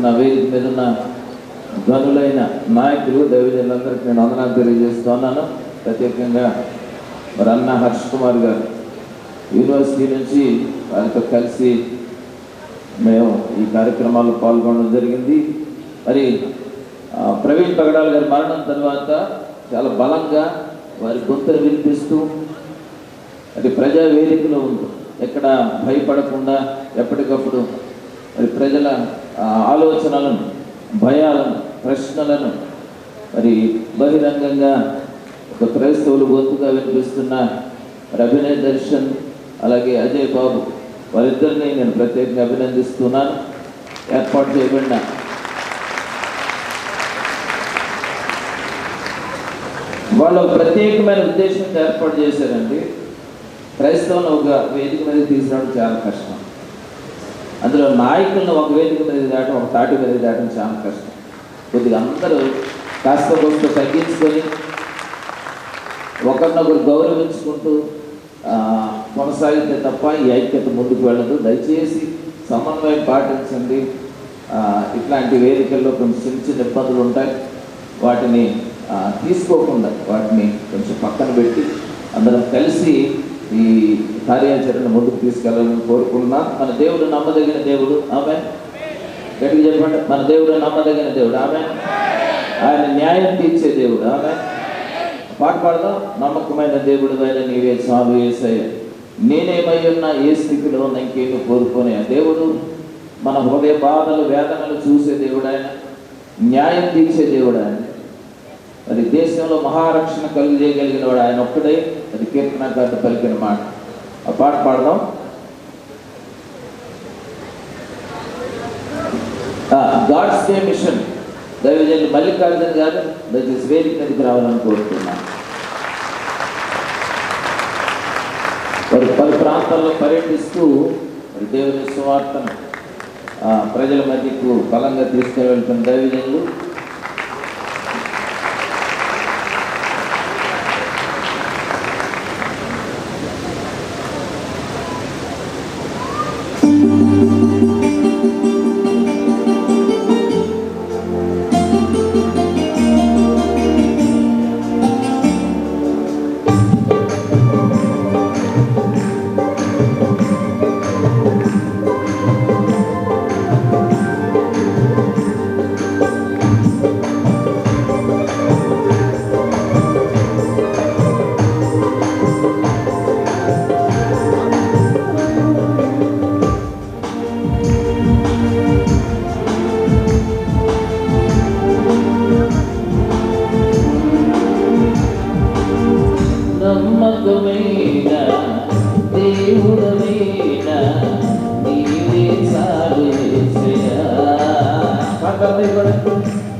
చేస్తున్న వేదిక మీద ఉన్న గనులైన నాయకులు దైవజనులందరికీ నేను వందనాలు తెలియజేస్తున్నాను. ప్రత్యేకంగా మరి అన్న హర్ష్ కుమార్ గారు యూనివర్సిటీ నుంచి వారితో కలిసి మేము ఈ కార్యక్రమాల్లో పాల్గొనడం జరిగింది. మరి ప్రవీణ్ పగడాల్ గారి మరణం తర్వాత చాలా బలంగా వారి గొంతును వినిపిస్తూ అది ప్రజా వేదికలో ఉంది. ఎక్కడ భయపడకుండా ఎప్పటికప్పుడు మరి ప్రజల ఆలోచనలను, భయాలను, ప్రశ్నలను మరి బహిరంగంగా ఒక క్రైస్తవులు గొంతుగా వినిపిస్తున్న అభినయ్ దర్శన్ అలాగే అజయ్ బాబు వారిద్దరిని నేను ప్రత్యేకంగా అభినందిస్తున్నాను. ఏర్పాటు చేయబడిన వాళ్ళు ప్రత్యేకమైన ఉద్దేశంతో ఏర్పాటు చేశారండి. క్రైస్తవులను ఒక వేదిక మీద తీసుకురావడం చాలా కష్టం. అందులో నాయకులను ఒక వేదిక మీద దాటం, ఒక తాటి మీద దాటం చాలా కష్టం. కొద్దిగా అందరూ కాస్త కొంత తగ్గించుకొని ఒకరినొకరు గౌరవించుకుంటూ కొనసాగితే తప్ప ఈ ఐక్యత ముందుకు వెళ్ళదు. దయచేసి సమన్వయం పాటించండి. ఇట్లాంటి వేదికల్లో కొంచెం చిన్న చిన్న ఇబ్బందులు ఉంటాయి. వాటిని తీసుకోకుండా వాటిని కొంచెం పక్కన పెట్టి అందరం కలిసి ఈ కార్యాచరణ ముందుకు తీసుకెళ్ళాలని కోరుకున్నా. మన దేవుడు నమ్మదగిన దేవుడు. ఆమేన్. గట్టిగా చెప్పండి, మన దేవుడు నమ్మదగిన దేవుడు. ఆమేన్. ఆయన న్యాయం తీర్చే దేవుడు. ఆమేన్. పాట పాడదాం. నమ్మకమైన దేవుడు అయిన నీవే చాలు యేసయ్య, నేనేమై ఉన్నా ఏ స్థితిలో ఉన్నా ఇంకేమీ కోరుకునే దేవుడు. మన హృదయ బాధలు, వేదనలు చూసే దేవుడు ఆయన, న్యాయం తీర్చే దేవుడు ఆయన. మరి దేశంలో మహారక్షణ కలిగజేయగలిగిన వాడు ఆయన ఒక్కడే. అది కీర్తనకారుడు పలికిన మాట. ఆ పాట పాడదాం. గాడ్స్ డే మిషన్ దైవజనులు మల్లికార్జున గారు దయచేసి వేదిక మీదకి రావాలని కోరుతున్నాను. వారు పలు ప్రాంతాల్లో పర్యటిస్తూ మరి దేవుని సువార్తను ప్రజల మధ్యకు బలంగా తీసుకుని వెళ్తున్న దైవజనులు.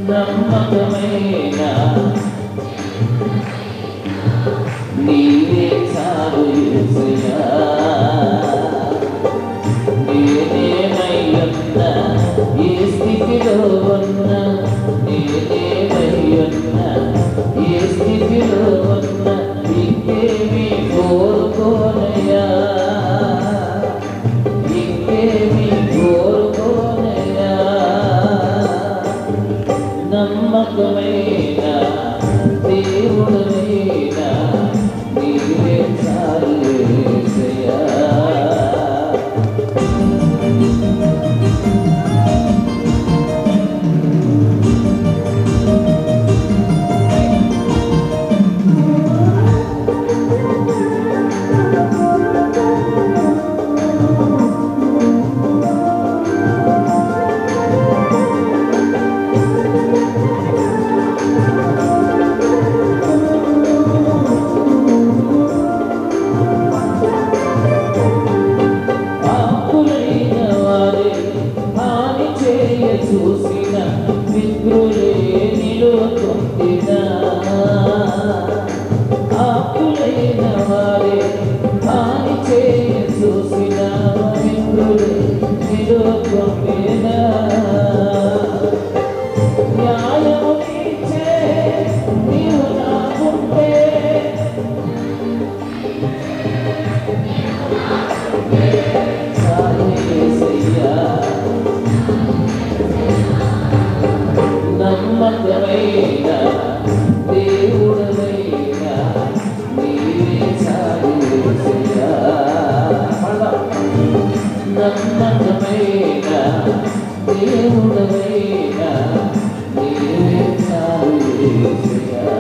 నమ్మకమైన నీవే చాలు యేసయ్యా, నేనేమై ఉన్నా ఏ స్థితిలో ఉన్నా, నేనేమై ఉన్నా ఏ స్థితిలో ఉన్నా ఇంకేమీ కోరుకోనయ్యా, ఇంకేమీ కోరుకోనయ్యా. నమ్మకమైన దేవుడైన నీవే చాలు యేసయ్యా. చూసిన మిత్రులే నిలువకుంటిన, ఆపులైన వారే హాని చేయ చూసిన మిత్రులే నిలువకుంటిన, న్యాయము తీర్చే నీవు నాకుంటే చాలు యేసయ్యా. దేవుడవైనా నీవే చాలు యేసయ్యా.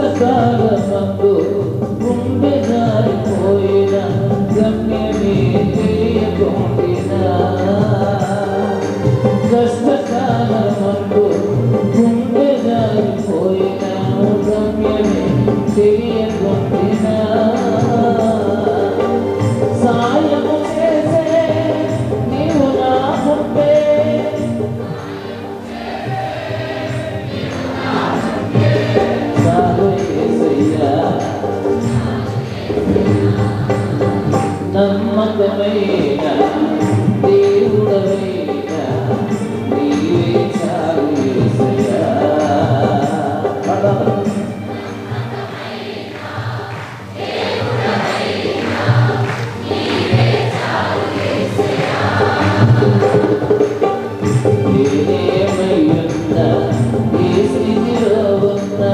కష్టకాలమందు గుండె జారిపోయిన గమ్యమే తెలియకుండినా, కష్టకాలమందు గుండె జారిపోయిన గమ్యమే తెలియకుండినా, సాయము చేసే నీవు నాకుంటే నమ్మకమైన దేవుడవైన నీవే చాలు యేసయ్యా. ఏమయ్యున్నా ఏ స్థితిలో ఉన్నా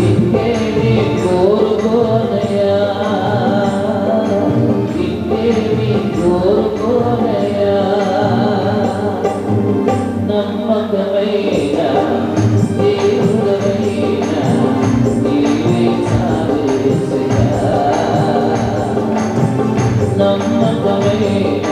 ఇంకేమి కోరుకోనయ్యా, ఇంకేమి కోరుకోనయ్యా, నమ్మకమైన దేవుడవైన నీవే చాలు యేసయ్యా. నమ్మకమైన